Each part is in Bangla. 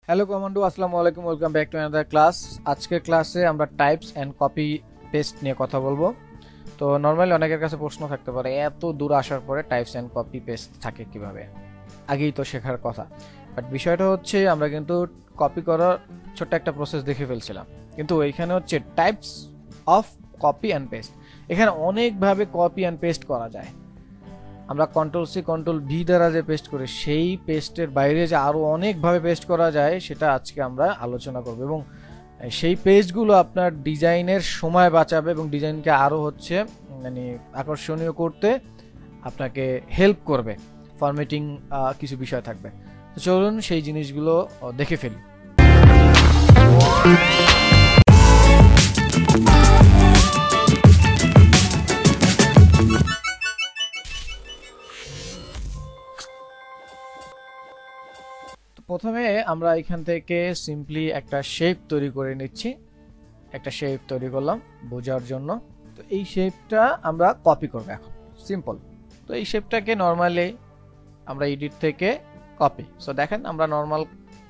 হ্যালো কমান্ডো, আসসালামু আলাইকুম, welcome back to another class. আজকের ক্লাসে আমরা টাইপস অ্যান্ড কপি পেস্ট নিয়ে কথা বলবো। তো নর্মালি অনেকের কাছে প্রশ্ন থাকতে পারে, এত দূর আসার পরে টাইপস অ্যান্ড কপি পেস্ট থাকে কিভাবে, আগেই তো শেখার কথা। বাট বিষয়টা হচ্ছে আমরা কিন্তু কপি করার ছোট্ট একটা প্রসেস দেখে ফেলছিলাম, কিন্তু এইখানে হচ্ছে types of copy and paste. এখানে অনেকভাবে কপি অ্যান্ড পেস্ট করা যায়। আমরা কন্ট্রোল সি কন্ট্রোল ভি দ্বারা যে পেস্ট করি, সেই পেস্টের বাইরে যে আরও অনেকভাবে পেস্ট করা যায় সেটা আজকে আমরা আলোচনা করব, এবং সেই পেস্টগুলো আপনার ডিজাইনের সময় বাঁচাবে এবং ডিজাইনকে আরও হচ্ছে মানে আকর্ষণীয় করতে আপনাকে হেল্প করবে। ফরম্যাটিং কিছু বিষয় থাকবে, তো চলুন সেই জিনিসগুলো দেখে ফেলি। প্রথমে আমরা এখান থেকে সিম্পলি একটা শেপ তৈরি করে নিচ্ছি। একটা শেপ তৈরি করলাম বোঝার জন্য। তো এই শেপটা আমরা কপি করব এখন, সিম্পল। তো এই শেপটাকে নর্মালি আমরা এডিট থেকে কপি। সো দেখেন, আমরা নর্মাল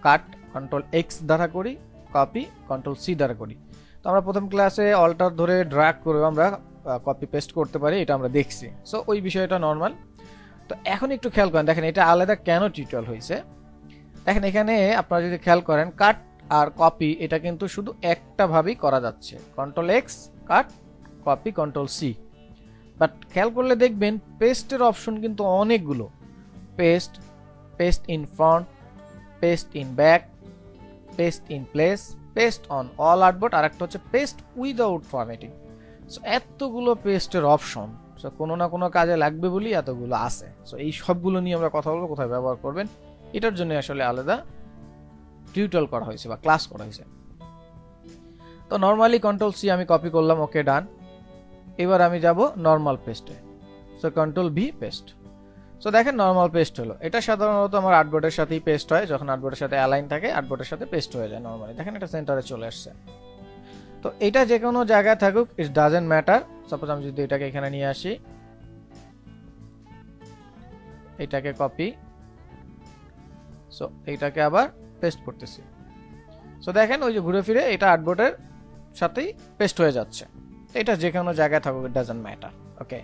কাট কন্ট্রোল এক্স দ্বারা করি, কপি কন্ট্রোল সি দ্বারা করি। তো আমরা প্রথম ক্লাসে অল্টার ধরে ড্র্যাগ করে আমরা কপি পেস্ট করতে পারি, এটা আমরা দেখছি। সো ওই বিষয়টা নর্মাল। তো এখন একটু খেয়াল করেন, দেখেন এটা আলাদা কেন টিউটোরিয়াল হয়েছে। দেখেন এখানে আপনারা যদি খেয়াল করেন, কাট আর কপি এটা কিন্তু শুধু একটা ভাবেই করা যাচ্ছে, control X cut, copy control C. But খেয়াল করলে দেখবেন পেস্টের অপশন কিন্তু অনেকগুলো। Paste, paste in front, paste in back, paste in place, paste on all artboard, আর একটা হচ্ছে পেস্ট উইদাউট ফরম্যাটিং। সো এতগুলো পেস্টের অপশন, সো কোনো না কোনো কাজে লাগবে বলেই এতগুলো আছে। সো এই সবগুলো নিয়ে আমরা কথা বলবো, কোথায় ব্যবহার করবেন, এটার জন্য আসলে আলাদা টিউটোরিয়াল করা হয়েছে বা ক্লাস করা হয়েছে। তো নরমালি কন্ট্রোল সি আমি কপি করলাম, ওকে ডান। এবার আমি যাব নরমাল পেস্টে, so control V paste. So দেখেন নরমাল পেস্ট হলো। এটা সাধারণত আমার আর্টবোর্ডের সাথেই পেস্ট হয়, যখন আর্টবোর্ডের সাথে অ্যালাইন থাকে আর্টবোর্ডের সাথে পেস্ট হয়ে যায় নরমালি। দেখেন এটা সেন্টারে চলে আসছে। তো এটা যে কোনো জায়গায় থাকুক, ইট ডাজেন্ট ম্যাটার। সাপোজ আমি যদি এটাকে এখানে নিয়ে আসি, এটাকে কপি, সো এইটাকে আবার পেস্ট করতেছি। সো দেখেন ওই যে ঘুরে ফিরে এটা আর্টবোর্ডের সাথেই পেস্ট হয়ে যাচ্ছে। এটা যে কোনো জায়গায় থাকুক, ইট ডাজন্ট ম্যাটার। ওকে,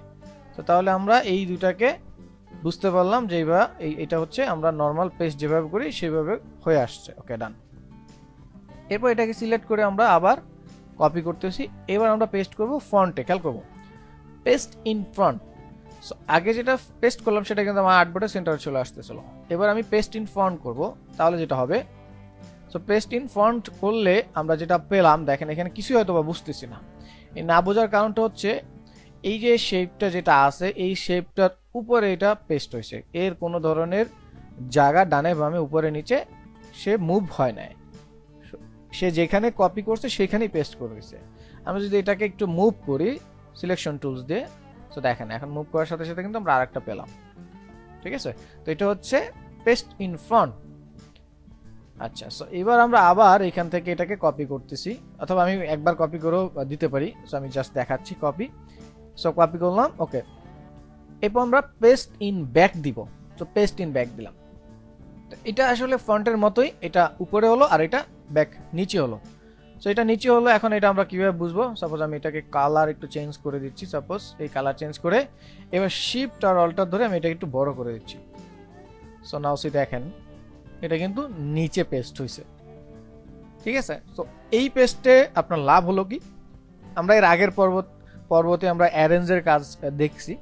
তো তাহলে আমরা এই দুটাকে বুঝতে পারলাম যে এইটা হচ্ছে আমরা নর্মাল পেস্ট যেভাবে করি সেভাবে হয়ে আসছে। ওকে ডান। এরপর এটাকে সিলেক্ট করে আমরা আবার কপি করতেছি। এবার আমরা পেস্ট করব ফ্রন্টে। খেয়াল করব পেস্ট ইন ফ্রন্ট। সো আগে যেটা পেস্ট করলাম সেটা কিন্তু আমার আর্টবোর্ডের সেন্টারে চলে আসতেছিল। এবার আমি পেস্ট ইন ফ্রন্ট করব, তাহলে যেটা হবে, সো পেস্ট ইন ফ্রন্ট করলে আমরা যেটা পেলাম, দেখেন এখানে কিছুই হয়তো বা বুঝতেছি না। এই না বোঝার কারণটা হচ্ছে এই যে শেপটা যেটা আছে, এই শেপটার উপরে এটা পেস্ট হয়েছে। এর কোনো ধরনের জায়গা ডানে বামে উপরে নিচে সে মুভ হয় নাই, সে যেখানে কপি করছে সেখানেই পেস্ট করেছে। আমি যদি এটাকে একটু মুভ করি সিলেকশন টুলস দিয়ে, তো দেখেন এখন মুভ করার সাথে সাথে কিন্তু আমরা আরেকটা পেলাম। ঠিক আছে, তো এটা হচ্ছে পেস্ট ইন ফ্রন্ট। আচ্ছা, সো এবার আমরা আবার এখান থেকে এটাকে কপি করতেছি, অথবা আমি একবার কপি করেও দিতে পারি। সো আমি জাস্ট দেখাচ্ছি কপি। সো কপি করলাম, ওকে। এরপর আমরা পেস্ট ইন ব্যাক দিব। সো পেস্ট ইন ব্যাক দিলাম। তো এটা আসলে ফ্রন্টের মতোই, এটা উপরে হলো আর এটা ব্যাক নিচে হলো। সো এটা নিচে হলো। এখন এটা আমরা কিভাবে বুঝবো? সাপোজ আমি এটাকে কালার একটু চেঞ্জ করে দিচ্ছি। সাপোজ এই কালার চেঞ্জ করে এবার শিফট আর অল্টার ধরে আমি এটাকে একটু বড় করে দিচ্ছি। সো নাও সি দেখেন এটা কিন্তু নিচে পেস্ট হয়েছে। ঠিক আছে, সো এই পেস্টে আপনার লাভ হলো কি, আমরা এর আগের পর্বতে আমরা অ্যারেঞ্জের কাজ দেখছি।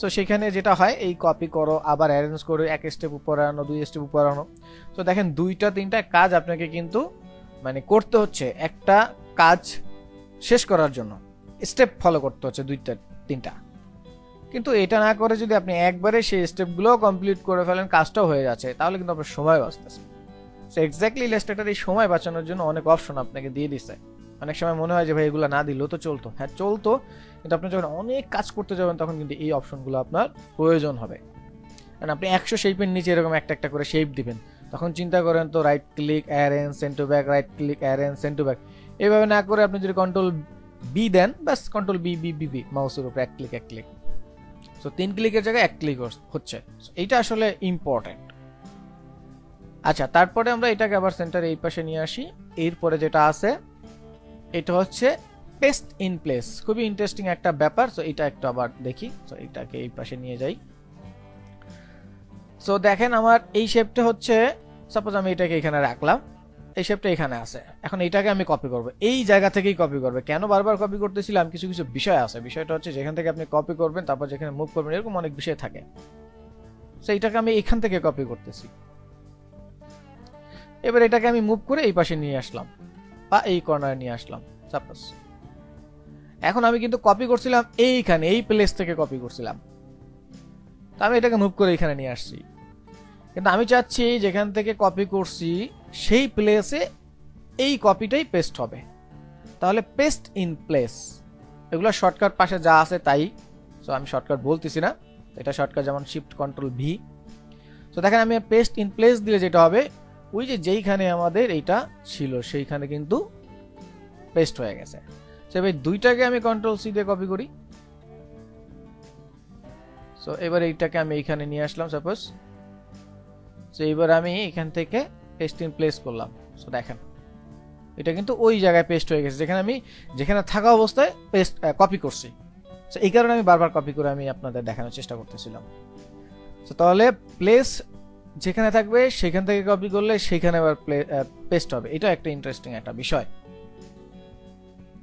সো সেখানে যেটা হয়, এই কপি করো আবার অ্যারেঞ্জ করে এক স্টেপ উপরে আনো, দুই স্টেপ উপরে আনো। সো দেখেন দুইটা তিনটা কাজ আপনাকে কিন্তু মানে করতে হচ্ছে, একটা কাজ শেষ করার জন্য স্টেপ ফলো করতে হচ্ছে দুইটা তিনটা। কিন্তু এটা না করে যদি আপনি একবারে সেই স্টেপগুলো কমপ্লিট করে ফেলেন, কাজটাও হয়ে যাচ্ছে, তাহলে কিন্তু আপনার সময় বাঁচতেছে। সো এক্স্যাক্টলি ইলাস্ট্রেটর এই সময় বাঁচানোর জন্য অনেক অপশন আপনাকে দিয়ে দিচ্ছে। অনেক সময় মনে হয় যে ভাই এগুলো না দিলেও তো চলতো। হ্যাঁ চলতো, কিন্তু আপনি যখন অনেক কাজ করতে যাবেন তখন কিন্তু এই অপশনগুলো আপনার প্রয়োজন হবে। কারণ আপনি 100 শেপের নিচে এরকম একটা একটা করে শেপ দিবেন, তখন চিন্তা করেন তো right click arrange send to back, right click arrange send to back, এইভাবে না করে আপনি যদি কন্ট্রোল বি দেন, বাস control B B B B মাউসের উপরে এক ক্লিক। সো 3 ক্লিকের জায়গায় 1 ক্লিক হচ্ছে। এইটা আসলে ইম্পর্টেন্ট। আচ্ছা, তারপরে আমরা এটাকে আবার সেন্টার এই পাশে নিয়ে আসি। এরপরে যেটা আছে এটা হচ্ছে পেস্ট ইন প্লেস, খুবই ইন্টারেস্টিং একটা ব্যাপার। সো এটা একটু আবার দেখি। সো এটাকে এই পাশে নিয়ে যাই। সো দেখেন আমার এই শেপটা হচ্ছে, সাপোজ আমি এটাকে এখানে রাখলাম, এই শেপটা এখানে আছে। এখন এটাকে আমি কপি করব, এই জায়গা থেকেই কপি করব। কেন বারবার কপি করতেছিলাম, কিছু কিছু বিষয় আছে। বিষয়টা হচ্ছে যেখান থেকে আপনি কপি করবেন তারপর যেখানে মুভ করবেন, এরকম অনেক বিষয় থাকে। সো এটাকে আমি এখান থেকে কপি করতেছি। এবার এটাকে আমি মুভ করে এই পাশে নিয়ে আসলাম বা এই কর্নারে নিয়ে আসলাম সাপোজ। এখন আমি কিন্তু কপি করছিলাম এইখানে, এই প্লেস থেকে কপি করছিলাম। তো আমি এটাকে মুভ করে এখানে নিয়ে আসছি। কিন্তু আমি চাচ্ছি যেখান থেকে কপি করছি সেই প্লেসে এই কপিটাই পেস্ট হবে। তাহলে পেস্ট ইন প্লেস, এগুলো শর্টকাট পাশে যা আছে তাই। সো আমি শর্টকাট বলতেছি না, এটা শর্টকাট যেমন শিফট কন্ট্রোল ভি। সো দেখেন আমি পেস্ট ইন প্লেস দিলে যেটা হবে, ওই যে যেইখানে আমাদের এইটা ছিল সেইখানে কিন্তু পেস্ট হয়ে গেছে। সো এবার দুইটাকে আমি কন্ট্রোল সি দিয়ে কপি করি। সো এবার এইটাকে আমি এইখানে নিয়ে আসলাম সাপোজ। সো এবার আমি এখান থেকে পেস্ট ইন প্লেস করলাম। সো দেখেন এটা কিন্তু ওই জায়গায় পেস্ট হয়ে গেছে যেখানে আমি যেখানে থাকা অবস্থায় পেস্ট কপি করছি। সো এই কারণে আমি বারবার কপি করে আমি আপনাদের দেখানোর চেষ্টা করতেছিলাম। সো তাহলে প্লেস যেখানে থাকবে সেখান থেকে কপি করলে সেখানে আবার পেস্ট হবে। এটা একটা ইন্টারেস্টিং একটা বিষয়।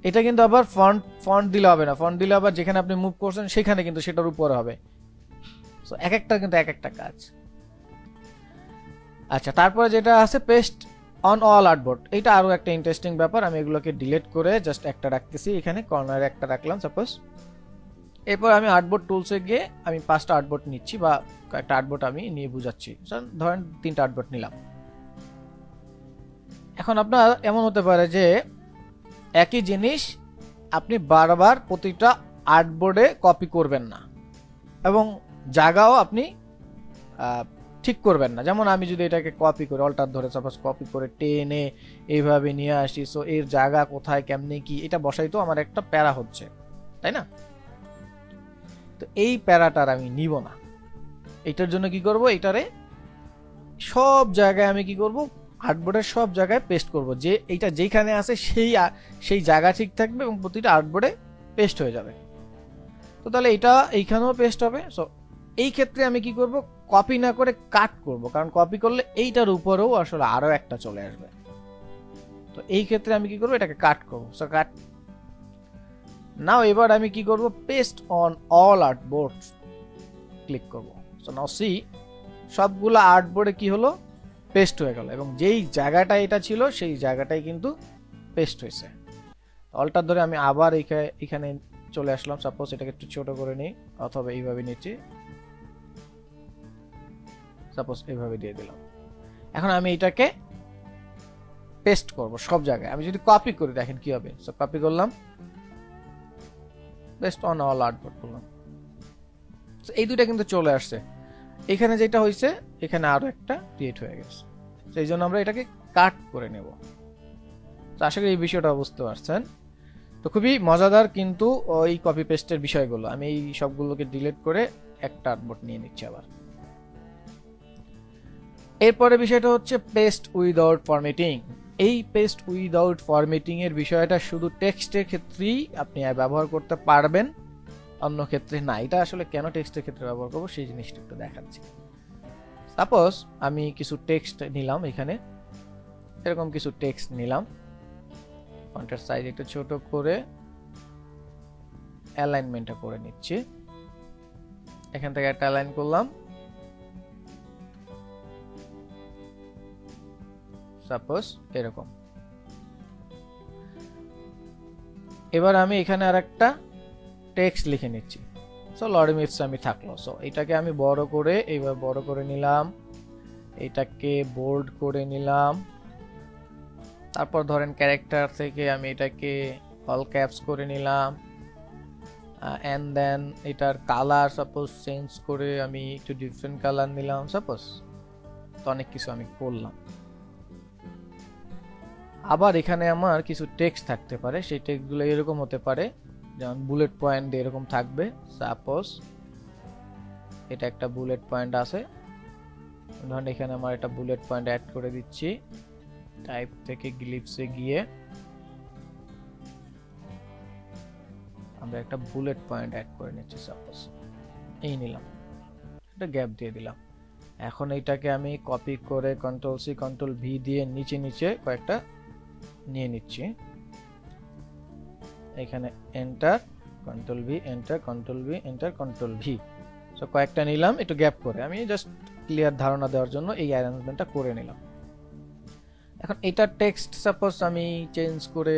এটা কিন্তু আবার ফন্ট দিলে হবে না, ফন্ট দিলে আবার যেখানে আপনি মুভ করছেন সেখানে কিন্তু সেটার উপরে হবে। সো এক একটা কিন্তু এক একটা কাজ। আচ্ছা, তারপরে যেটা আছে পেস্ট অন অল আর্টবোর্ড, এটা আরো একটা ইন্টারেস্টিং ব্যাপার। আমি এগুলোকে ডিলিট করে জাস্ট একটা রাখতেছি, এখানে কর্নারে একটা রাখলাম সাপোজ। এরপর আমি আর্টবোর্ড টুলসে গিয়ে আমি 5টা আর্টবোর্ড নিচ্ছি বা একটা আর্টবোর্ড আমি নিয়ে বুঝাচ্ছি। ধরেন 3টা আর্টবোর্ড নিলাম। এখন আপনার এমন হতে পারে যে একই জিনিস আপনি বারবার প্রতিটা আর্টবোর্ডে কপি করবেন না এবং জায়গাও আপনি ঠিক করবেন না। যেমন আমি যদি এটাকে কপি করে অল্টার ধরে সাপোজ কপি করে টেনে এইভাবে নিয়ে আসি, সো এর জায়গা কোথায় কেমনে কি এটা বসাই তো আমার একটা প্যারা হচ্ছে, তাই না? তো এই প্যারাটার আমি নিব না। এটার জন্য কি করব, এটারে সব জায়গায় আমি কি করব, আর্টবোর্ডের সব জায়গায় পেস্ট করব। যে এইটা যেখানে আছে সেই জায়গা ঠিক থাকবে এবং প্রতিটা আর্টবোর্ডে পেস্ট হয়ে যাবে। তো তাহলে এটা এইখানেও পেস্ট হবে। সো এই ক্ষেত্রে আমি কি করব, কপি না করে কাট করব, কারণ কপি করলে এইটার উপরেও আসলে আরো একটা চলে আসবে। তো এই ক্ষেত্রে আমি কি করব, এটাকে কাট করব। সো কাট। নাও এবার আমি কি করব, পেস্ট অন অল আর্টবোর্ডস ক্লিক করব। সো নাও সি সবগুলো আর্টবোর্ডে কি হলো, পেস্ট হয়ে গেল এবং যেই জায়গাটা এটা ছিল সেই জায়গাটাই কিন্তু পেস্ট হয়েছে। অল্টার ধরে আমি আবার এখানে চলে আসলাম। সাপোজ এটাকে একটু ছোট করে নিই অথবা এইভাবে নিচ্ছি, সাপোজ এইভাবে দিয়ে দিলাম। এখন আমি এটাকে পেস্ট করব সব জায়গায়। আমি যদি কপি করি দেখেন কি হবে। সো কপি করলাম, পেস্ট অন অল আর্টবোর্ড করলাম। সো এই দুইটা কিন্তু চলে আসছে। এখানে যেটা হয়েছে এখানে আরো একটা ক্রিয়েট হয়ে গেছে। সেই জন্য আমরা এটাকে কাট করে নেব। তো আশা করি এই বিষয়টা বুঝতে পারছেন। তো খুবই মজাদার কিন্তু ওই কপি পেস্টের বিষয়গুলো। আমি এই সবগুলোকে ডিলিট করে একটা আর্টবোর্ড নিয়ে নিচ্ছি আবার। এরপরে বিষয়টা হচ্ছে পেস্ট উইদাউট ফরম্যাটিং। এই পেস্ট উইদাউট ফরম্যাটিং এর বিষয়টা শুধু টেক্সটের ক্ষেত্রেই আপনি ব্যবহার করতে পারবেন, অন্য ক্ষেত্রে না। এটা আসলে কেন টেক্সটের ক্ষেত্রে ব্যবহার করবো সেই জিনিসটা একটু দেখাচ্ছি। সাপোজ আমি কিছু টেক্সট নিলাম, এখানে এরকম কিছু টেক্সট নিলাম, ফন্টের সাইজ একটু ছোট করে অ্যালাইনমেন্টটা করে নিচ্ছি। এখান থেকে একটা অ্যালাইন করলাম, সাপোজ এরকম। এবার আমি এখানে আরেকটা টেক্সট লিখে নিচ্ছি। সো লরিমিটস আমি থাকলো। সো এটাকে আমি বড় করে এইভাবে বড় করে নিলাম, এটাকে বোল্ড করে নিলাম। তারপর ধরেন ক্যারেক্টার থেকে আমি এটাকে অল ক্যাপস করে নিলাম, এন্ড দেন এটার কালার সাপোজ চেঞ্জ করে আমি একটু ডিফারেন্ট কালার নিলাম সাপোজ। তো অনেক কিছু আমি করলাম। আবার এখানে আমার কিছু টেক্সট থাকতে পারে, সেই টেক্সটগুলো এরকম হতে পারে, যেমন বুলেট পয়েন্ট এরকম থাকবে। সাপোজ এটা একটা বুলেট পয়েন্ট আছে, ধরুন এখানে আমার একটা বুলেট পয়েন্ট অ্যাড করে দিচ্ছি, টাইপ থেকে গ্লিপসে গিয়ে আমরা একটা বুলেট পয়েন্ট অ্যাড করে নিচ্ছি, সাপোজ এই নিলাম, একটা গ্যাপ দিয়ে দিলাম। এখন এইটাকে আমি কপি করে কন্ট্রোল সি কন্ট্রোল ভি দিয়ে নিচে নিচে কয়েকটা নিয়ে নিচ্ছি, এখানে enter control V enter control V enter control V. So কয়েকটা নিলাম একটু গ্যাপ করে, আমি জাস্ট ক্লিয়ার ধারণা দেওয়ার জন্য এই অ্যারেঞ্জমেন্টটা করে নিলাম। এখন এটা টেক্সট সাপোজ আমি চেঞ্জ করে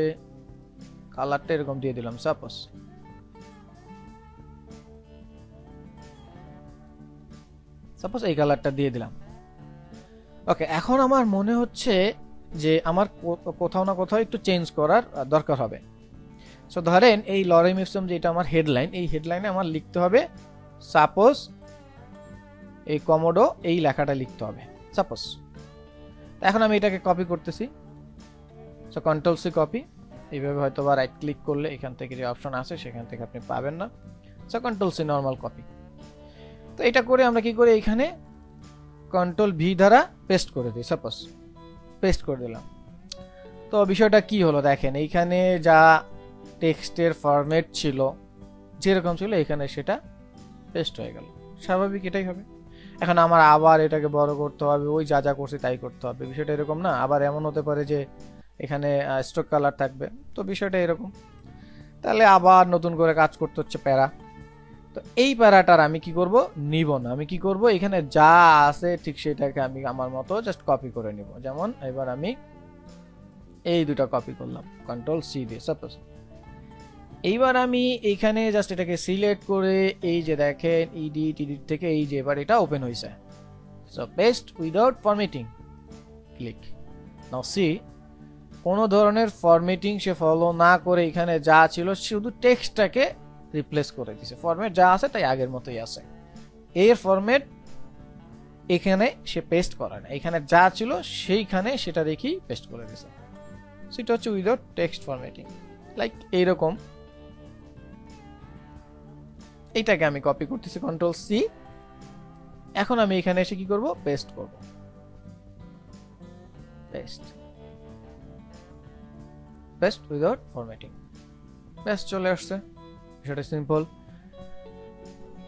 কালারটা এরকম দিয়ে দিলাম, সাপোজ এই কালারটা দিয়ে দিলাম। ওকে, এখন আমার মনে হচ্ছে যে আমার কোথাও না কোথাও একটু চেঞ্জ করার দরকার হবে। সো ধরেন এই লরেম ইপসম যেটা আমার হেডলাইন, এই হেডলাইনে আমার লিখতে হবে সাপোজ এই কমোডো এই লেখাটা লিখতে হবে সাপোজ। এখন আমি এটাকে কপি করতেছি, সো কন্ট্রোল সি কপি, এইভাবে হয়তো বা রাইট ক্লিক করলে এখান থেকে যে অপশন আছে সেখান থেকে আপনি পাবেন না, so control C normal copy. তো এটা করে আমরা কি করি, এখানে কন্ট্রোল ভি দ্বারা পেস্ট করে দিই, সাপোজ পেস্ট করে দিলাম। তো বিষয়টা কি হলো দেখেন, এইখানে যা টেক্সটের ফরম্যাট ছিল যেরকম ছিল এখানে সেটা পেস্ট হয়ে গেল, স্বাভাবিক এটাই হবে। এখন আমার আবার এটাকে বড় করতে হবে, ওই যা যা করছি তাই করতে হবে, বিষয়টা এরকম না। আবার এমন হতে পারে যে এখানে স্ট্রোক কালার থাকবে, তো বিষয়টা এরকম, তাহলে আবার নতুন করে কাজ করতে হচ্ছে প্যারা। তো এই প্যারাটার আমি কি করব, নিব না, আমি কি করব এখানে যা আছে ঠিক সেটাকে আমি আমার মতো জাস্ট কপি করে নিব। যেমন এবার আমি এই দুটো কপি করলাম কন্ট্রোল সি দিয়ে সাপোজ। এইবার আমি এইখানে জাস্ট এটাকে সিলেক্ট করে এই যে দেখেন এডিট থেকে এই যে এবার এটা ওপেন হয়েছে, so paste without formatting, click. Now see কোনো ধরনের ফরম্যাটিং সে ফলো না করে এখানে যা ছিল শুধু টেক্সটটাকে রিপ্লেস করে দিয়েছে, ফরম্যাট যা আছে তাই আগের মতোই আছে, এর ফরম্যাট এখানে সে পেস্ট করে না, এখানে যা ছিল সেইখানে সেটা রেখেই পেস্ট করে দিয়েছে। সেটা হচ্ছে উইদাউট টেক্সট ফরম্যাটিং, লাইক এইরকম। এইটাকে আমি কপি করতেছি কন্ট্রোল সি, এখন আমি এখানে এসে কি করব, পেস্ট করব, পেস্ট উইদাউট ফরম্যাটিং, পেস্ট চলে আসছে, সেটা সিম্পল।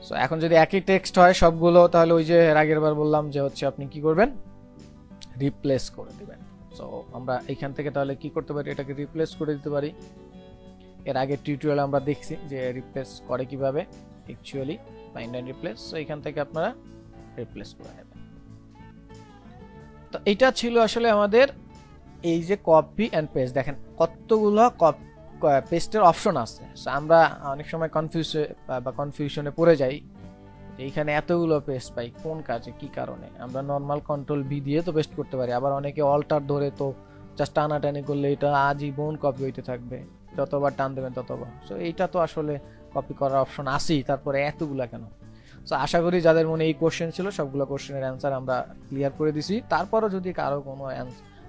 সো এখন যদি একই টেক্সট হয় সবগুলো, তাহলে ওই যে আগের বার বললাম যে হচ্ছে আপনি কি করবেন, রিপ্লেস করে দিবেন। সো আমরা এখান থেকে তাহলে কি করতে পারি, এটাকে রিপ্লেস করে দিতে পারি। এর আগে টিউটোরিয়ালে আমরা দেখছি যে রিপ্লেস করে কিভাবে, actually find and replace. So এখান থেকে আপনারা রিপ্লেস করে নেবেন। তো এটা ছিল আসলে আমাদের এই যে কপি এন্ড পেস্ট। দেখেন কতগুলো পেস্টের অপশন আছে, আমরা অনেক সময় কনফিউশনে পড়ে যাই, এইখানে এতগুলো পেস্ট পাই কোন কাজে কি কারণে। আমরা নর্মাল কন্ট্রোল ভি দিয়ে তো পেস্ট করতে পারি, আবার অনেকে অল্টার ধরে তো জাস্ট টানাটানি করলে এটা আজীবন কপি হইতে থাকবে, যতবার টান দেবেন ততবার। সো এইটা তো আসলে কপি করার অপশন আছেই, তারপরে এতগুলা কেন। সো আশা করি যাদের মনে এই কোশ্চেন ছিল সবগুলো কোশ্চেনের অ্যান্সার আমরা ক্লিয়ার করে দিছি। তারপরও যদি কারো কোনো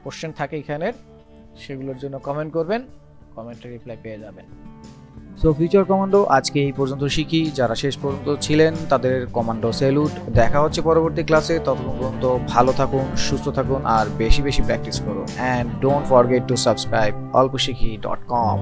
কোশ্চেন থাকে এখানের, সেগুলোর জন্য কমেন্ট করবেন, কমেন্টে রিপ্লাই পেয়ে যাবেন। সো ফিউচার কমান্ডো আজকে এই পর্যন্ত শিখি। যারা শেষ পর্যন্ত ছিলেন তাদের কমান্ডো স্যালুট। দেখা হচ্ছে পরবর্তী ক্লাসে, ততক্ষণ পর্যন্ত ভালো থাকুন, সুস্থ থাকুন আর বেশি বেশি প্র্যাকটিস করুন। And don't forget to subscribe olposhikhi.com।